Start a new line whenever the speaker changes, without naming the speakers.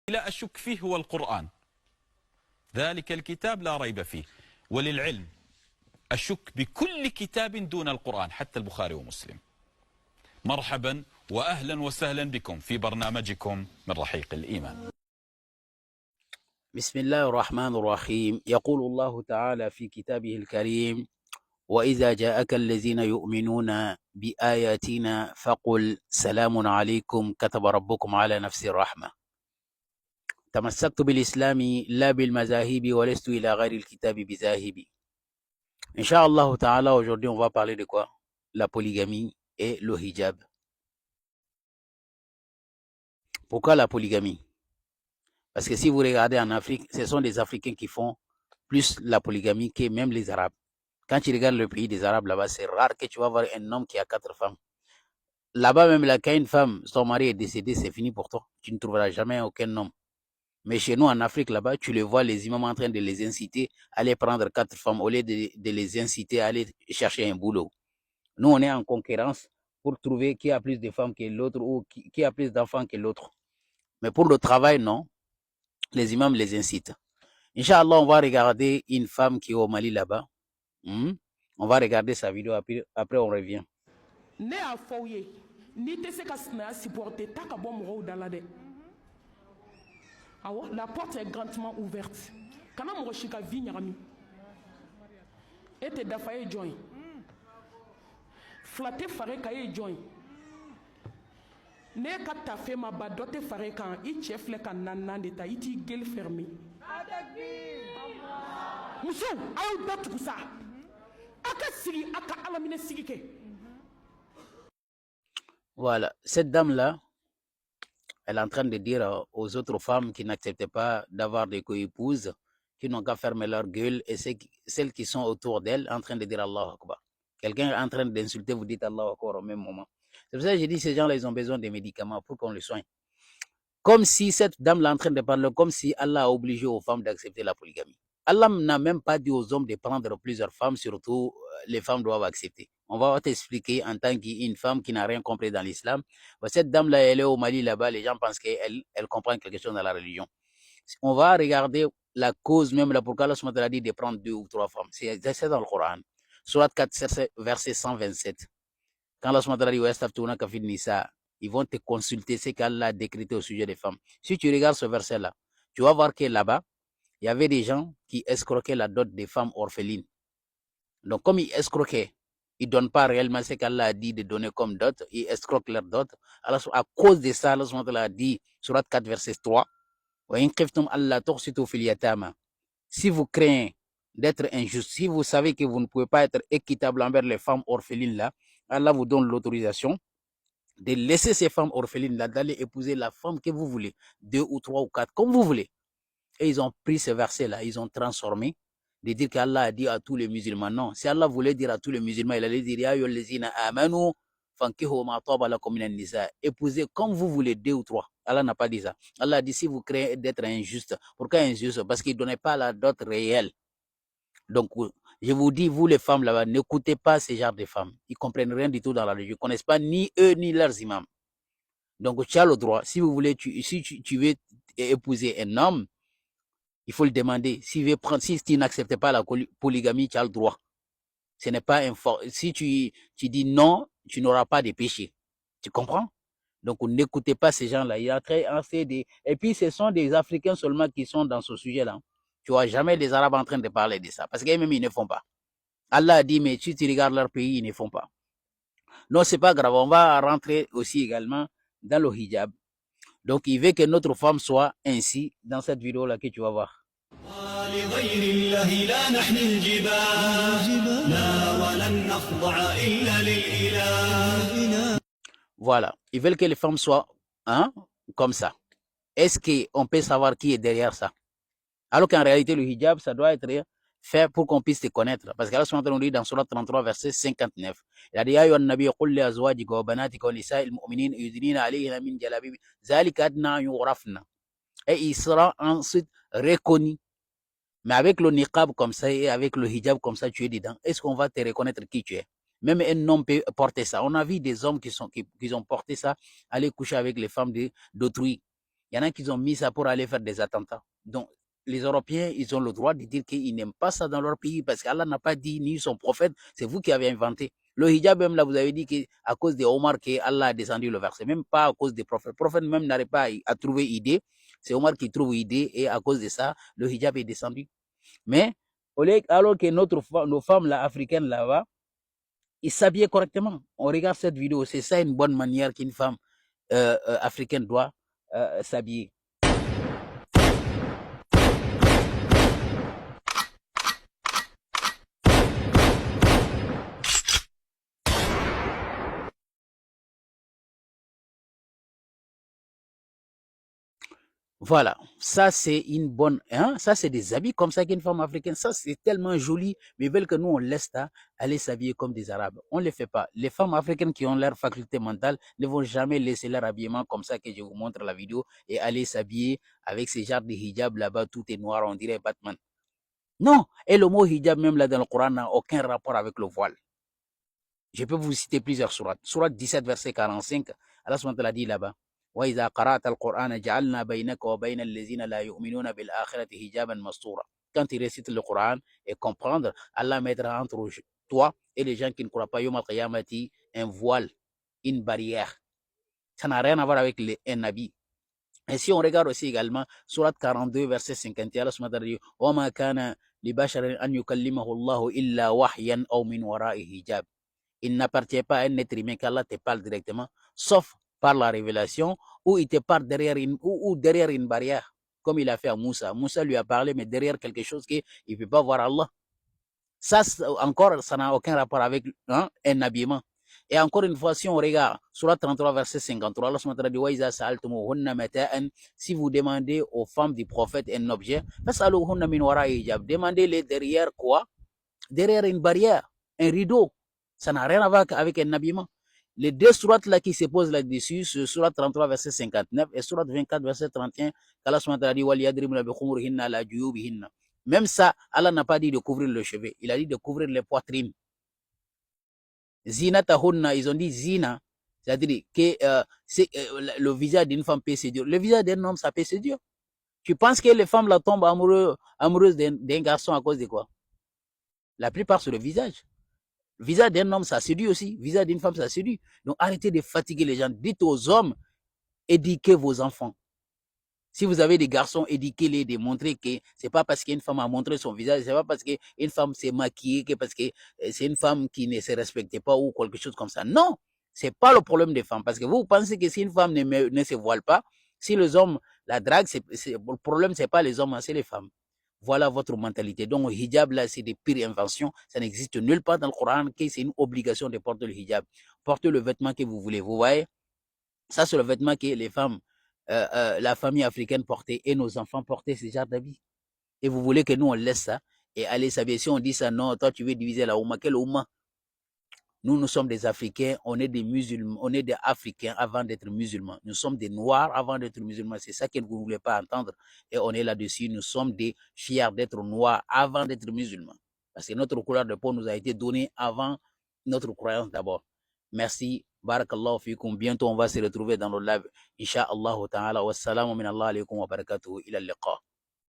لا أشك فيه هو القرآن، ذلك الكتاب لا ريب فيه. وللعلم أشك بكل كتاب دون القرآن حتى البخاري ومسلم. مرحبا وأهلا وسهلا بكم في برنامجكم من رحيق الإيمان.
بسم الله الرحمن الرحيم. يقول الله تعالى في كتابه الكريم: وإذا جاءك الذين يؤمنون بآياتنا فقل سلام عليكم كتب ربكم على نفس الرحمة. تمسكت بالإسلام لا بالمذاهب ولست إلى غير الكتاب بذاهب. Inch'Allah Ta'ala, aujourd'hui on va parler de quoi? La polygamie et le hijab. Pourquoi la polygamie? Parce que si vous regardez en Afrique, ce sont des Africains qui font plus la polygamie que même les Arabes. Quand tu regardes le pays des Arabes là-bas, c'est rare que tu vas voir un homme qui a 4 femmes. Là-bas même, là, quand une femme, son mari est décédé, c'est fini pour toi. Tu ne trouveras jamais aucun homme. Mais chez nous, en Afrique, là-bas, tu les vois, les imams en train de les inciter à aller prendre 4 femmes au lieu de les inciter à aller chercher un boulot. Nous, on est en concurrence pour trouver qui a plus de femmes que l'autre ou qui a plus d'enfants que l'autre. Mais pour le travail, non. Les imams les incitent. Inch'Allah, on va regarder une femme qui est au Mali là-bas. On va regarder sa vidéo, après on revient.
La porte est grandement ouverte. Quand on a chika vie nyami, et te dafaye join, flatter fare kaye join. Ne ka ta fait ma badote fare kan I chef le kan nan de ta iti gel fermé. Monsieur, aou dat tout ça. Aka siri aka alamine sirike.
Voilà, cette dame-là, elle est en train de dire aux autres femmes qui n'acceptent pas d'avoir des co-épouses, qui n'ont qu'à fermer leur gueule, et celles qui sont autour d'elle, en train de dire Allah Akbar. Quelqu'un est en train d'insulter, vous dites Allah Akbar au même moment. C'est pour ça que j'ai dit, ces gens-là, ils ont besoin de médicaments pour qu'on les soigne. Comme si cette dame-là est en train de parler, comme si Allah a obligé aux femmes d'accepter la polygamie. Allah n'a même pas dit aux hommes de prendre plusieurs femmes, surtout les femmes doivent accepter. On va t'expliquer en tant qu'une femme qui n'a rien compris dans l'islam. Cette dame-là, elle est au Mali là-bas, les gens pensent qu'elle comprend quelque chose dans la religion. On va regarder la cause même là pourquoi Allah a dit de prendre 2 ou 3 femmes. C'est dans le Coran. Surat 4, verset 127. Quand Allah dit ils vont te consulter ce qu'Allah a décrété au sujet des femmes. Si tu regardes ce verset-là, tu vas voir que là-bas, il y avait des gens qui escroquaient la dot des femmes orphelines. Donc, comme ils escroquaient, ils ne donnent pas réellement ce qu'Allah a dit de donner comme dot, ils escroquent leur dot. Alors, à cause de ça, Allah a dit, surat 4, verset 3, si vous craignez d'être injuste, si vous savez que vous ne pouvez pas être équitable envers les femmes orphelines là, Allah vous donne l'autorisation de laisser ces femmes orphelines là, d'aller épouser la femme que vous voulez, 2 ou 3 ou 4, comme vous voulez. Et ils ont pris ce verset-là, ils ont transformé, de dire qu'Allah a dit à tous les musulmans. Non, si Allah voulait dire à tous les musulmans, il allait dire Ya ayyuhallazina amanu fankihu ma taba lakum minan nisa. Épousez comme vous voulez, 2 ou 3. Allah n'a pas dit ça. Allah a dit si vous craignez d'être injuste. Pourquoi injuste? Parce qu'il ne donnait pas la dot réelle. Donc, je vous dis, vous les femmes là-bas, n'écoutez pas ces genres de femmes. Ils ne comprennent rien du tout dans la religion. Ils ne connaissent pas ni eux ni leurs imams. Donc, tu as le droit. Si vous voulez, si tu veux épouser un homme, il faut le demander. Si tu n'acceptes pas la polygamie, tu as le droit. Ce n'est pas si tu dis non, tu n'auras pas de péché. Tu comprends? Donc, n'écoutez pas ces gens-là. Il y a et puis, ce sont des Africains seulement qui sont dans ce sujet-là. Tu vois jamais les Arabes en train de parler de ça. Parce qu'eux-mêmes, ils ne font pas. Allah a dit, mais si tu regardes leur pays, ils ne font pas. Non, c'est pas grave. On va rentrer aussi également dans le hijab. Donc, il veut que notre femme soit ainsi dans cette vidéo-là que tu vas voir. Voilà. Ils veulent que les femmes soient comme ça. Est-ce qu'on peut savoir qui est derrière ça? Alors qu'en réalité, le hijab, ça doit être fait pour qu'on puisse te connaître. Parce qu'Allah nous dit dans Surat 33, verset 59. Il a dit, Ya nabi, qul li azwajika wa banatika wa nisa'il mu'minin yudnina alayhina min jalabibi. Zalika adna yurafna. Et il sera ensuite reconnu. Mais avec le niqab comme ça et avec le hijab comme ça, tu es dedans. Est-ce qu'on va te reconnaître qui tu es? Même un homme peut porter ça. On a vu des hommes qui ont porté ça, aller coucher avec les femmes d'autrui. Il y en a qui ont mis ça pour aller faire des attentats. Donc, les Européens, ils ont le droit de dire qu'ils n'aiment pas ça dans leur pays parce qu'Allah n'a pas dit ni son prophète, c'est vous qui avez inventé. Le hijab, même là, vous avez dit qu'à cause de Omar, qu'Allah a descendu le verset, même pas à cause des prophètes. Le prophète même n'arrive pas à trouver idée. C'est Omar qui trouve idée et à cause de ça, le hijab est descendu. Mais, alors que nos femmes là, africaines là-bas, ils s'habillaient correctement. On regarde cette vidéo, c'est ça une bonne manière qu'une femme africaine doit s'habiller. Voilà, ça c'est une bonne, hein, ça c'est des habits comme ça qu'une femme africaine, ça c'est tellement joli, mais ils veulent que nous on laisse ça aller s'habiller comme des Arabes. On ne le fait pas. Les femmes africaines qui ont leur faculté mentale ne vont jamais laisser leur habillement comme ça que je vous montre la vidéo et aller s'habiller avec ces genres de hijab là-bas, tout est noir, on dirait Batman. Non, et le mot hijab même là dans le Coran n'a aucun rapport avec le voile. Je peux vous citer plusieurs sourates. Sourate 17 verset 45, Allah subhanahu wa ta'ala dit là-bas. وإذا قرأت القرآن جعلنا بينك وبين الذين لا يؤمنون بالآخرة حجابا مستورا. Quand il récite le Coran et comprendre, Allah mettra entre toi et les gens qui ne croient pas Yom al-Qiyamati un voile, une barrière. Ça n'a rien à voir avec un habit. Et si on regarde aussi également Sourate 42 verset 51, Allah subhanahu wa ta'ala dit وما كان لبشر أن يكلمه الله إلا وحيا أو من وراء حجاب. Il n'appartient pas à un être humain qu'Allah te parle directement, sauf par la révélation, ou il te parle derrière derrière une barrière, comme il a fait à Moussa. Moussa lui a parlé, mais derrière quelque chose qu'il ne peut pas voir Allah. Ça, encore, ça n'a aucun rapport avec un habillement. Et encore une fois, si on regarde Sourate 33, verset 53, Allah subhanahu wa ta'ala dit si vous demandez aux femmes du prophète un objet, demandez-les derrière quoi? Derrière une barrière, un rideau. Ça n'a rien à voir avec un habillement. Les deux sourates là qui se posent là-dessus, c'est sourate 33 verset 59 et sourate 24 verset 31, qu'Allah subhanahu wa ta'ala dit même ça, Allah n'a pas dit de couvrir le cheveu, il a dit de couvrir les poitrines. Zinatahunna, ils ont dit zina, c'est-à-dire que le visage d'une femme peut séduire. Le visage d'un homme, ça peut séduire. Tu penses que les femmes là tombent amoureuses d'un garçon à cause de quoi? La plupart sur le visage. Le visage d'un homme, ça séduit aussi. Le visage d'une femme, ça séduit. Donc, arrêtez de fatiguer les gens. Dites aux hommes, éduquez vos enfants. Si vous avez des garçons, éduquez-les, démontrez que c'est pas parce qu'une femme a montré son visage, c'est pas parce qu'une femme s'est maquillée, que parce que c'est une femme qui ne se respecte pas ou quelque chose comme ça. Non, c'est pas le problème des femmes. Parce que vous pensez que si une femme ne se voile pas, si les hommes la draguent, le problème, c'est pas les hommes, c'est les femmes. Voilà votre mentalité. Donc, le hijab, là, c'est des pires inventions. Ça n'existe nulle part dans le Coran que c'est une obligation de porter le hijab. Portez le vêtement que vous voulez. Vous voyez? Ça, c'est le vêtement que les femmes, la famille africaine portait et nos enfants portaient ce genre d'habits. Et vous voulez que nous, on laisse ça et aller s'habiller. Si on dit ça, non, toi, tu veux diviser la Oumma. Quelle Oumma? Nous, nous sommes des Africains, on est des musulmans, on est des Africains avant d'être musulmans. Nous sommes des Noirs avant d'être musulmans. C'est ça que vous ne voulez pas entendre. Et on est là-dessus. Nous sommes des fiers d'être Noirs avant d'être musulmans. Parce que notre couleur de peau nous a été donnée avant notre croyance d'abord. Merci. Barakallahu fikum. Bientôt, on va se retrouver dans le live. Inch'Allah ta'ala. Wassalamu min Allah alaykum wa barakatuhu. Ila liqa.